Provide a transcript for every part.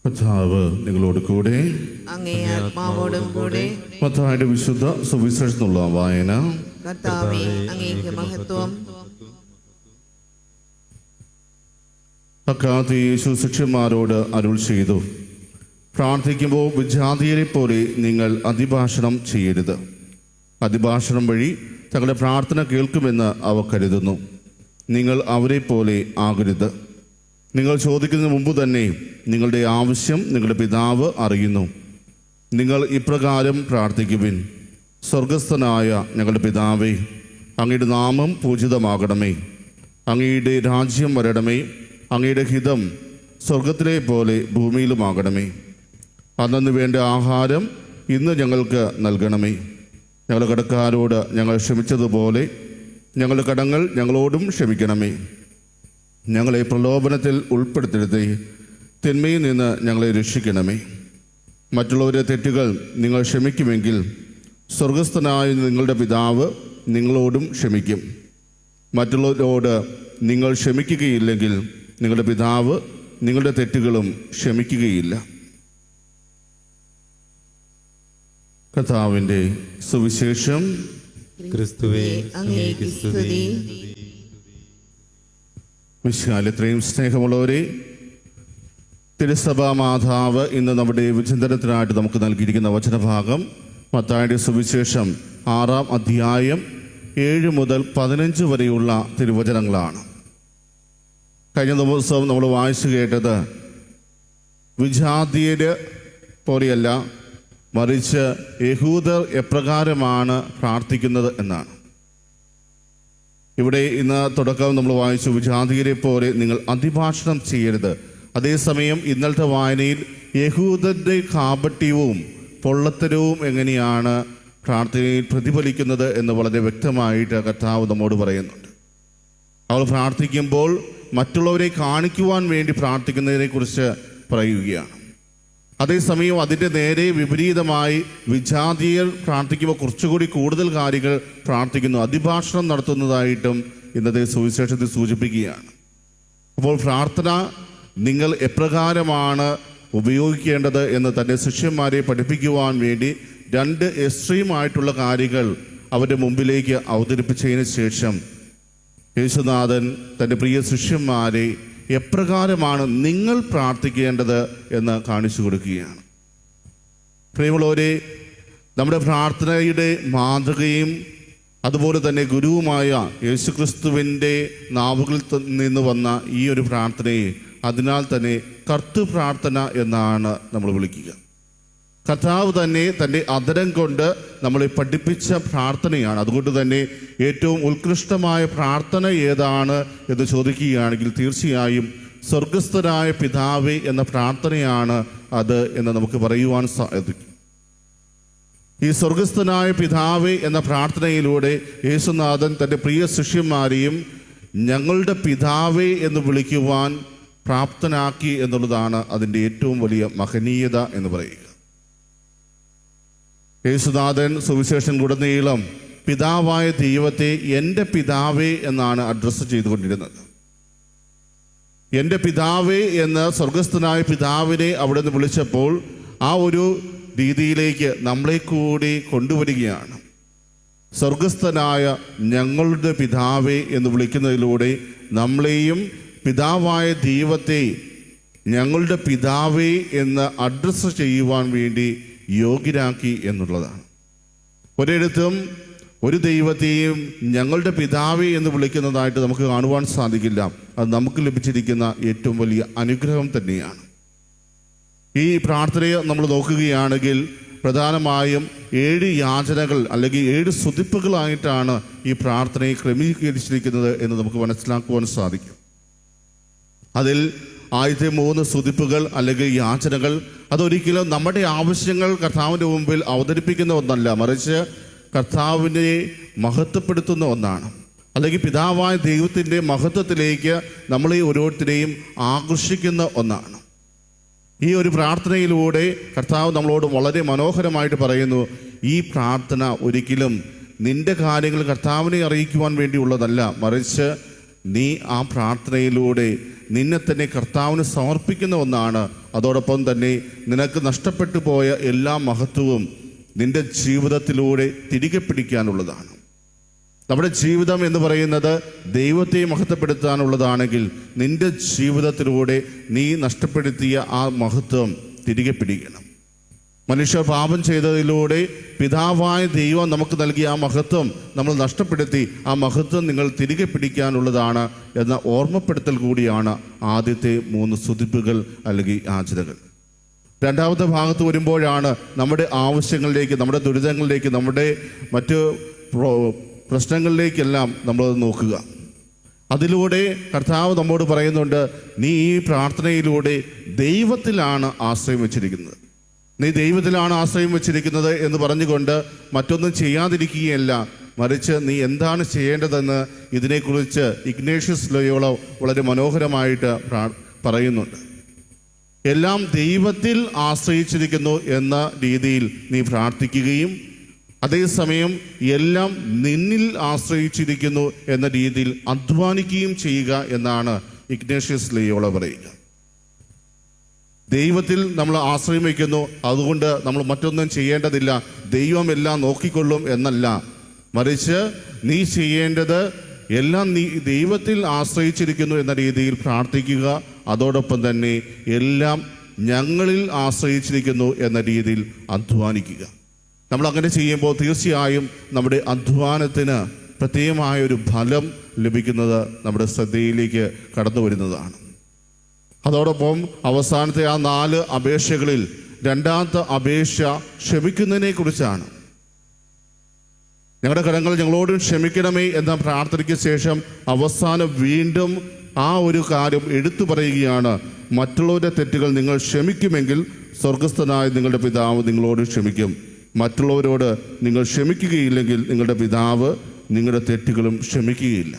കർത്താവ് നിങ്ങളോട് കൂടെ. അങ്ങേ ആത്മാവോടും കൂടെ. മത്തായിയുടെ വിശുദ്ധ സുവിശേഷത്തിനുള്ള വായന. കർത്താവേ, അങ്ങേക്ക് മഹത്വം. അക്കാലത്ത് യേശു ശിഷ്യന്മാരോട് അരുൾ ചെയ്തു, പ്രാർത്ഥിക്കുമ്പോൾ വിജാതീയരെ പോലെ നിങ്ങൾ അതിഭാഷണം ചെയ്യരുത്. അതിഭാഷണം വഴി തങ്ങളുടെ പ്രാർത്ഥന കേൾക്കുമെന്ന് അവർ കരുതുന്നു. നിങ്ങൾ അവരെ പോലെ ആകരുത്. നിങ്ങൾ ചോദിക്കുന്നതിന് മുമ്പ് തന്നെ നിങ്ങളുടെ ആവശ്യം നിങ്ങളുടെ പിതാവ് അറിയുന്നു. നിങ്ങൾ ഇപ്രകാരം പ്രാർത്ഥിക്കുവിൻ: സ്വർഗസ്ഥനായ ഞങ്ങളുടെ പിതാവേ, അങ്ങയുടെ നാമം പൂജിതമാകണമേ. അങ്ങയുടെ രാജ്യം വരണമേ. അങ്ങയുടെ ഹിതം സ്വർഗത്തിലെ പോലെ ഭൂമിയിലുമാകണമേ. അന്നു വേണ്ട ആഹാരം ഇന്ന് ഞങ്ങൾക്ക് നൽകണമേ. ഞങ്ങളുടെ കടക്കാരോട് ഞങ്ങൾ ക്ഷമിച്ചതുപോലെ ഞങ്ങളുടെ കടങ്ങൾ ഞങ്ങളോടും ക്ഷമിക്കണമേ. ഞങ്ങളെ പ്രലോഭനത്തിൽ ഉൾപ്പെടുത്തരുതേ, തിന്മയിൽ നിന്ന് ഞങ്ങളെ രക്ഷിക്കണമേ. മറ്റുള്ളവരുടെ തെറ്റുകൾ നിങ്ങൾ ക്ഷമിക്കുമെങ്കിൽ സ്വർഗസ്ഥനായ നിങ്ങളുടെ പിതാവ് നിങ്ങളോടും ക്ഷമിക്കും. മറ്റുള്ളവരോട് നിങ്ങൾ ക്ഷമിക്കുകയില്ലെങ്കിൽ നിങ്ങളുടെ പിതാവ് നിങ്ങളുടെ തെറ്റുകളും ക്ഷമിക്കുകയില്ല. കർത്താവിൻ്റെ സുവിശേഷം. ക്രിസ്തുവേ, അങ്ങേക്ക് സ്തുതി. മിശിഹായിൽ ഇത്രയും സ്നേഹമുള്ളവരെ, തിരുസഭാ മാതാവ് ഇന്ന് നമ്മുടെ വിചിന്തനത്തിനായിട്ട് നമുക്ക് നൽകിയിരിക്കുന്ന വചനഭാഗം മത്തായിയുടെ സുവിശേഷം 6-ാം അധ്യായം 7 മുതൽ 15 വരെയുള്ള തിരുവചനങ്ങളാണ്. കഴിഞ്ഞ ദിവസം നമ്മൾ വായിച്ചു കേട്ടത് വിജാതീയര് പോലെയല്ല, മറിച്ച് യഹൂദർ എപ്രകാരമാണ് പ്രാർത്ഥിക്കുന്നത് എന്നാണ്. ഇവിടെ ഇന്ന് തുടക്കം നമ്മൾ വായിച്ചു, വിജാതീയരെ പോലെ നിങ്ങൾ അതിഭാഷണം ചെയ്യരുത്. അതേസമയം ഇന്നലത്തെ വായനയിൽ യഹൂദരുടെ കാപട്യവും പൊള്ളത്തരവും എങ്ങനെയാണ് പ്രാർത്ഥനയിൽ പ്രതിഫലിക്കുന്നത് എന്ന് വളരെ വ്യക്തമായിട്ട് കർത്താവ് നമ്മോട് പറയുന്നുണ്ട്. അവൾ പ്രാർത്ഥിക്കുമ്പോൾ മറ്റുള്ളവരെ കാണിക്കുവാൻ വേണ്ടി പ്രാർത്ഥിക്കുന്നതിനെക്കുറിച്ച് പറയുകയാണ്. അതേസമയം അതിൻ്റെ നേരെ വിപരീതമായി വിജാതീയർ പ്രാർത്ഥിക്കുമ്പോൾ കുറച്ചുകൂടി കൂടുതൽ കാര്യങ്ങൾ പ്രാർത്ഥിക്കുന്നു, അതിഭാഷണം നടത്തുന്നതായിട്ടും ഇന്നത്തെ സുവിശേഷത്തിൽ സൂചിപ്പിക്കുകയാണ്. അപ്പോൾ പ്രാർത്ഥന നിങ്ങൾ എപ്രകാരമാണ് ഉപയോഗിക്കേണ്ടത് എന്ന് തൻ്റെ ശിഷ്യന്മാരെ പഠിപ്പിക്കുവാൻ വേണ്ടി 2 എക്സ്ട്രീമായിട്ടുള്ള കാര്യങ്ങൾ അവരുടെ മുമ്പിലേക്ക് അവതരിപ്പിച്ചതിന് ശേഷം യേശുനാഥൻ തൻ്റെ പ്രിയ ശിഷ്യന്മാരെ എപ്രകാരമാണ് നിങ്ങൾ പ്രാർത്ഥിക്കേണ്ടത് എന്ന് കാണിച്ചു കൊടുക്കുകയാണ്. പ്രിയമുള്ളവരെ, നമ്മുടെ പ്രാർത്ഥനയുടെ മാതൃകയും അതുപോലെ തന്നെ ഗുരുവുമായ യേശുക്രിസ്തുവിൻ്റെ നാവുകളിൽ നിന്ന് വന്ന ഈ ഒരു പ്രാർത്ഥനയെ അതിനാൽ തന്നെ കർത്തൃപ്രാർത്ഥന എന്നാണ് നമ്മൾ വിളിക്കുക. കർത്താവ് തന്നെ തൻ്റെ അധരം കൊണ്ട് നമ്മളെ പഠിപ്പിച്ച പ്രാർത്ഥനയാണ്. അതുകൊണ്ട് തന്നെ ഏറ്റവും ഉത്കൃഷ്ടമായ പ്രാർത്ഥന ഏതാണ് എന്ന് ചോദിക്കുകയാണെങ്കിൽ തീർച്ചയായും സ്വർഗസ്ഥനായ പിതാവേ എന്ന പ്രാർത്ഥനയാണ് അത് എന്ന് നമുക്ക് പറയുവാൻ സാധിക്കും. ഈ സ്വർഗസ്ഥനായ പിതാവേ എന്ന പ്രാർത്ഥനയിലൂടെ യേശുനാഥൻ തൻ്റെ പ്രിയ ശിഷ്യന്മാരെയും ഞങ്ങളുടെ പിതാവേ എന്ന് വിളിക്കുവാൻ പ്രാപ്തനാക്കി എന്നുള്ളതാണ് അതിൻ്റെ ഏറ്റവും വലിയ മഹനീയത എന്ന് പറയുക. യേശുനാഥൻ സുവിശേഷത്തിലുടനീളം പിതാവായ ദൈവത്തെ എൻ്റെ പിതാവേ എന്നാണ് അഡ്രസ്സ് ചെയ്തുകൊണ്ടിരുന്നത്. എൻ്റെ പിതാവേ എന്ന് സ്വർഗസ്ഥനായ പിതാവിനെ അവിടെ നിന്ന് വിളിച്ചപ്പോൾ ആ ഒരു രീതിയിലേക്ക് നമ്മളെ കൂടി കൊണ്ടുവരികയാണ്. സ്വർഗസ്ഥനായ ഞങ്ങളുടെ പിതാവേ എന്ന് വിളിക്കുന്നതിലൂടെ നമ്മളെയും പിതാവായ ദൈവത്തെ ഞങ്ങളുടെ പിതാവേ എന്ന് അഡ്രസ്സ് ചെയ്യുവാൻ വേണ്ടി യോഗ്യരാക്കി എന്നുള്ളതാണ്. ഒരിടത്തും ഒരു ദൈവത്തെയും ഞങ്ങളുടെ പിതാവേ എന്ന് വിളിക്കുന്നതായിട്ട് നമുക്ക് കാണുവാൻ സാധിക്കില്ല. അത് നമുക്ക് ലഭിച്ചിരിക്കുന്ന ഏറ്റവും വലിയ അനുഗ്രഹം തന്നെയാണ്. ഈ പ്രാർത്ഥനയെ നമ്മൾ നോക്കുകയാണെങ്കിൽ പ്രധാനമായും 7 യാചനകൾ അല്ലെങ്കിൽ 7 സ്തുതിപ്പുകളായിട്ടാണ് ഈ പ്രാർത്ഥനയെ ക്രമീകരിച്ചിരിക്കുന്നത് എന്ന് നമുക്ക് മനസ്സിലാക്കുവാൻ സാധിക്കും. അതിൽ ആദ്യത്തെ 3 സ്തുതിപ്പുകൾ അല്ലെങ്കിൽ യാചനകൾ അതൊരിക്കലും നമ്മുടെ ആവശ്യങ്ങൾ കർത്താവിൻ്റെ മുമ്പിൽ അവതരിപ്പിക്കുന്ന ഒന്നല്ല, മറിച്ച് കർത്താവിനെ മഹത്വപ്പെടുത്തുന്ന ഒന്നാണ്. അല്ലെങ്കിൽ പിതാവായ ദൈവത്തിൻ്റെ മഹത്വത്തിലേക്ക് നമ്മളെ ഓരോരുത്തരെയും ആകർഷിക്കുന്ന ഒന്നാണ്. ഈ ഒരു പ്രാർത്ഥനയിലൂടെ കർത്താവ് നമ്മളോട് വളരെ മനോഹരമായിട്ട് പറയുന്നു, ഈ പ്രാർത്ഥന ഒരിക്കലും നിന്റെ കാര്യങ്ങൾ കർത്താവിനെ അറിയിക്കുവാൻ വേണ്ടിയുള്ളതല്ല, മറിച്ച് നീ ആ പ്രാർത്ഥനയിലൂടെ നിന്നെ തന്നെ കർത്താവിന് സമർപ്പിക്കുന്ന ഒന്നാണ്. അതോടൊപ്പം തന്നെ നിനക്ക് നഷ്ടപ്പെട്ടു പോയ എല്ലാ മഹത്വവും നിന്റെ ജീവിതത്തിലൂടെ തിരികെ പിടിക്കാനുള്ളതാണ്. നമ്മുടെ ജീവിതം എന്ന് പറയുന്നത് ദൈവത്തെ മഹത്വപ്പെടുത്താനുള്ളതാണെങ്കിൽ നിന്റെ ജീവിതത്തിലൂടെ നീ നഷ്ടപ്പെടുത്തിയ ആ മഹത്വം തിരികെ പിടിക്കണം. മനുഷ്യർ പാപം ചെയ്തതിലൂടെ പിതാവായ ദൈവം നമുക്ക് നൽകിയ ആ മഹത്വം നമ്മൾ നഷ്ടപ്പെടുത്തി. ആ മഹത്വം നിങ്ങൾ തിരികെ പിടിക്കാനുള്ളതാണ് എന്ന ഓർമ്മപ്പെടുത്തൽ കൂടിയാണ് ആദ്യത്തെ 3 സ്തുതിപ്പുകൾ അല്ലെങ്കിൽ യാചനകൾ. രണ്ടാമത്തെ ഭാഗത്ത് വരുമ്പോഴാണ് നമ്മുടെ ആവശ്യങ്ങളിലേക്ക്, നമ്മുടെ ദുരിതങ്ങളിലേക്ക്, നമ്മുടെ മറ്റ് പ്രശ്നങ്ങളിലേക്കെല്ലാം നമ്മൾ നോക്കുക. അതിലൂടെ കർത്താവ് നമ്മോട് പറയുന്നുണ്ട്, നീ ഈ പ്രാർത്ഥനയിലൂടെ ദൈവത്തിലാണ് ആശ്രയം വെച്ചിരിക്കുന്നത്. നീ ദൈവത്തിലാണ് ആശ്രയം വെച്ചിരിക്കുന്നത് എന്ന് പറഞ്ഞുകൊണ്ട് മറ്റൊന്നും ചെയ്യാതിരിക്കുകയല്ല, മറിച്ച് നീ എന്താണ് ചെയ്യേണ്ടതെന്ന് ഇതിനെക്കുറിച്ച് ഇഗ്നേഷ്യസ് ലോയോള വളരെ മനോഹരമായിട്ട് പറയുന്നുണ്ട്. എല്ലാം ദൈവത്തിൽ ആശ്രയിച്ചിരിക്കുന്നു എന്ന രീതിയിൽ നീ പ്രാർത്ഥിക്കുകയും അതേസമയം എല്ലാം നിന്നിൽ ആശ്രയിച്ചിരിക്കുന്നു എന്ന രീതിയിൽ അധ്വാനിക്കുകയും ചെയ്യുക എന്നാണ് ഇഗ്നേഷ്യസ് ലോയോള പറയുക. ദൈവത്തിൽ നമ്മൾ ആശ്രയം വയ്ക്കുന്നു, അതുകൊണ്ട് നമ്മൾ മറ്റൊന്നും ചെയ്യേണ്ടതില്ല, ദൈവം എല്ലാം നോക്കിക്കൊള്ളും എന്നല്ല, മറിച്ച് നീ ചെയ്യേണ്ടത് എല്ലാം നീ ദൈവത്തിൽ ആശ്രയിച്ചിരിക്കുന്നു എന്ന രീതിയിൽ പ്രാർത്ഥിക്കുക. അതോടൊപ്പം തന്നെ എല്ലാം ഞങ്ങളിൽ ആശ്രയിച്ചിരിക്കുന്നു എന്ന രീതിയിൽ അധ്വാനിക്കുക. നമ്മളങ്ങനെ ചെയ്യുമ്പോൾ തീർച്ചയായും നമ്മുടെ അധ്വാനത്തിന് പ്രത്യേകമായൊരു ഫലം ലഭിക്കുന്നത് നമ്മുടെ ശ്രദ്ധയിലേക്ക് കടന്നു വരുന്നതാണ്. അതോടൊപ്പം അവസാനത്തെ ആ 4 അപേക്ഷകളിൽ രണ്ടാമത്തെ അപേക്ഷ ക്ഷമിക്കുന്നതിനെ കുറിച്ചാണ്. ഞങ്ങളുടെ കടങ്ങൾ ഞങ്ങളോട് ക്ഷമിക്കണമേ എന്ന പ്രാർത്ഥനയ്ക്ക് ശേഷം അവസാനം വീണ്ടും ആ ഒരു കാര്യം എടുത്തു പറയുകയാണ്. മറ്റുള്ളവരുടെ തെറ്റുകൾ നിങ്ങൾ ക്ഷമിക്കുമെങ്കിൽ സ്വർഗസ്ഥനായ നിങ്ങളുടെ പിതാവ് നിങ്ങളോട് ക്ഷമിക്കും. മറ്റുള്ളവരോട് നിങ്ങൾ ക്ഷമിക്കുകയില്ലെങ്കിൽ നിങ്ങളുടെ പിതാവ് നിങ്ങളുടെ തെറ്റുകളും ക്ഷമിക്കുകയില്ല.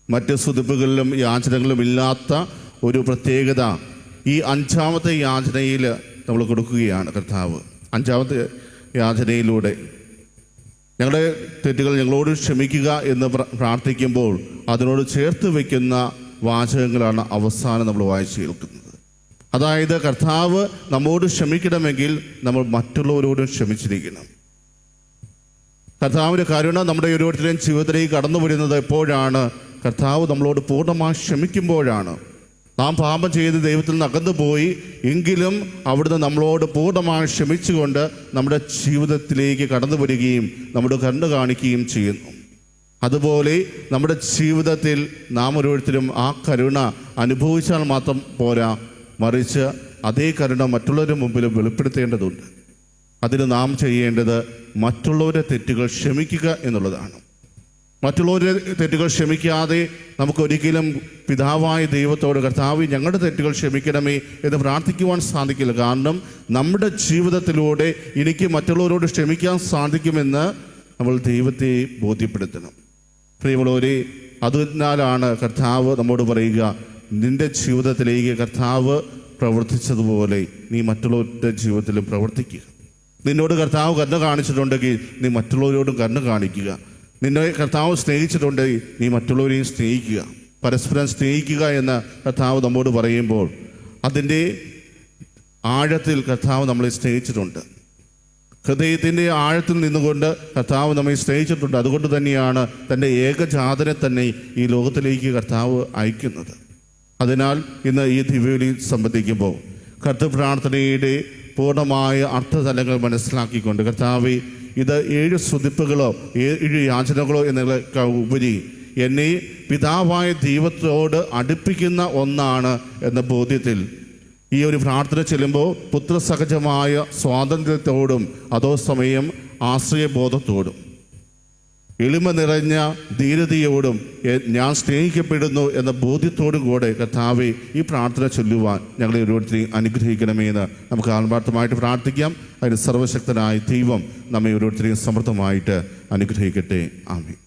മറ്റ് സ്തുതിപ്പുകളിലും യാചനകളിലും ഇല്ലാത്ത ഒരു പ്രത്യേകത ഈ 5ാമത്തെ യാചനയിൽ നമ്മൾ കൊടുക്കുകയാണ് കർത്താവ്. 5ാമത്തെ യാചനയിലൂടെ ഞങ്ങളുടെ തെറ്റുകൾ ഞങ്ങളോട് ക്ഷമിക്കുക എന്ന് പ്രാർത്ഥിക്കുമ്പോൾ അതിനോട് ചേർത്ത് വയ്ക്കുന്ന വാചകങ്ങളാണ് അവസാനം നമ്മൾ വായിച്ചു കേൾക്കുന്നത്. അതായത് കർത്താവ് നമ്മോട് ക്ഷമിക്കണമെങ്കിൽ നമ്മൾ മറ്റുള്ളവരോടും ക്ഷമിച്ചിരിക്കണം. കർത്താവിൻ്റെ കരുണ നമ്മുടെ ഓരോരുത്തരുടെയും ജീവിതത്തിലേക്ക് കടന്നു വരുന്നത് എപ്പോഴാണ്? കർത്താവ് നമ്മളോട് പൂർണ്ണമായി ക്ഷമിക്കുമ്പോഴാണ്. നാം പാപം ചെയ്ത് ദൈവത്തിൽ നിന്ന് അകന്നു പോയി എങ്കിലും അവിടുന്ന് നമ്മളോട് പൂർണ്ണമായി ക്ഷമിച്ചുകൊണ്ട് നമ്മുടെ ജീവിതത്തിലേക്ക് കടന്നു വരികയും നമ്മുടെ കരുണ കാണിക്കുകയും ചെയ്യുന്നു. അതുപോലെ നമ്മുടെ ജീവിതത്തിൽ നാം ഓരോരുത്തരും ആ കരുണ അനുഭവിച്ചാൽ മാത്രം പോരാ, മറിച്ച് അതേ കരുണ മറ്റുള്ളവരുടെ മുമ്പിൽ വെളിപ്പെടുത്തേണ്ടതുണ്ട്. അതിന് നാം ചെയ്യേണ്ടത് മറ്റുള്ളവരുടെ തെറ്റുകൾ ക്ഷമിക്കുക എന്നുള്ളതാണ്. മറ്റുള്ളവരുടെ തെറ്റുകൾ ക്ഷമിക്കാതെ നമുക്കൊരിക്കലും പിതാവായ ദൈവത്തോട് കർത്താവ് ഞങ്ങളുടെ തെറ്റുകൾ ക്ഷമിക്കണമേ എന്ന് പ്രാർത്ഥിക്കുവാൻ സാധിക്കില്ല. കാരണം നമ്മുടെ ജീവിതത്തിലൂടെ എനിക്ക് മറ്റുള്ളവരോട് ക്ഷമിക്കാൻ സാധിക്കുമെന്ന് നമ്മൾ ദൈവത്തെ ബോധ്യപ്പെടുത്തണം. പ്രിയമുള്ളവരെ, അതിനാലാണ് കർത്താവ് നമ്മോട് പറയുക, നിന്റെ ജീവിതത്തിലേക്ക് കർത്താവ് പ്രവർത്തിച്ചതുപോലെ നീ മറ്റുള്ളവരുടെ ജീവിതത്തിലും പ്രവർത്തിക്കുക. നിന്നോട് കർത്താവ് കരുണ കാണിച്ചിട്ടുണ്ടെങ്കിൽ നീ മറ്റുള്ളവരോടും കരുണ കാണിക്കുക. നിന്നെ കർത്താവ് സ്നേഹിച്ചിട്ടുണ്ടെങ്കിൽ നീ മറ്റുള്ളവരെയും സ്നേഹിക്കുക. പരസ്പരം സ്നേഹിക്കുക എന്ന് കർത്താവ് നമ്മോട് പറയുമ്പോൾ അതിൻ്റെ ആഴത്തിൽ കർത്താവ് നമ്മളെ സ്നേഹിച്ചിട്ടുണ്ട്. ഹൃദയത്തിൻ്റെ ആഴത്തിൽ നിന്നുകൊണ്ട് കർത്താവ് നമ്മെ സ്നേഹിച്ചിട്ടുണ്ട്. അതുകൊണ്ട് തന്നെയാണ് തൻ്റെ ഏകജാതനെ തന്നെ ഈ ലോകത്തിലേക്ക് കർത്താവ് അയക്കുന്നത്. അതിനാൽ ഇന്ന് ഈ ദിവ്യബലി സംബന്ധിക്കുമ്പോൾ കർത്തൃപ്രാർത്ഥനയുടെ പൂർണ്ണമായ അർത്ഥതലങ്ങൾ മനസ്സിലാക്കിക്കൊണ്ട് കർത്താവേ, ഇത് 7 സ്തുതിപ്പുകളോ 7 യാചനകളോ എന്നതിനേക്കാൾ ഉപരി എന്നെ പിതാവായ ദൈവത്തോട് അടുപ്പിക്കുന്ന ഒന്നാണ് എന്ന ബോധ്യത്തിൽ ഈ ഒരു പ്രാർത്ഥന ചെല്ലുമ്പോൾ പുത്രസഹജമായ സ്വാതന്ത്ര്യത്തോടും അതോസമയം ആശ്രയബോധത്തോടും എളിമ നിറഞ്ഞ ധീരതയോടും ഞാൻ സ്നേഹിക്കപ്പെടുന്നു എന്ന ബോധ്യത്തോടും കൂടെ കർത്താവെ ഈ പ്രാർത്ഥന ചൊല്ലുവാൻ ഞങ്ങളെ ഓരോരുത്തരെയും അനുഗ്രഹിക്കണമേ എന്ന് നമുക്ക് ആത്മാർത്ഥമായിട്ട് പ്രാർത്ഥിക്കാം. അതിന് സർവശക്തനായ ദൈവം നമ്മെ ഓരോരുത്തരെയും സമൃദ്ധമായിട്ട് അനുഗ്രഹിക്കട്ടെ. ആമേൻ.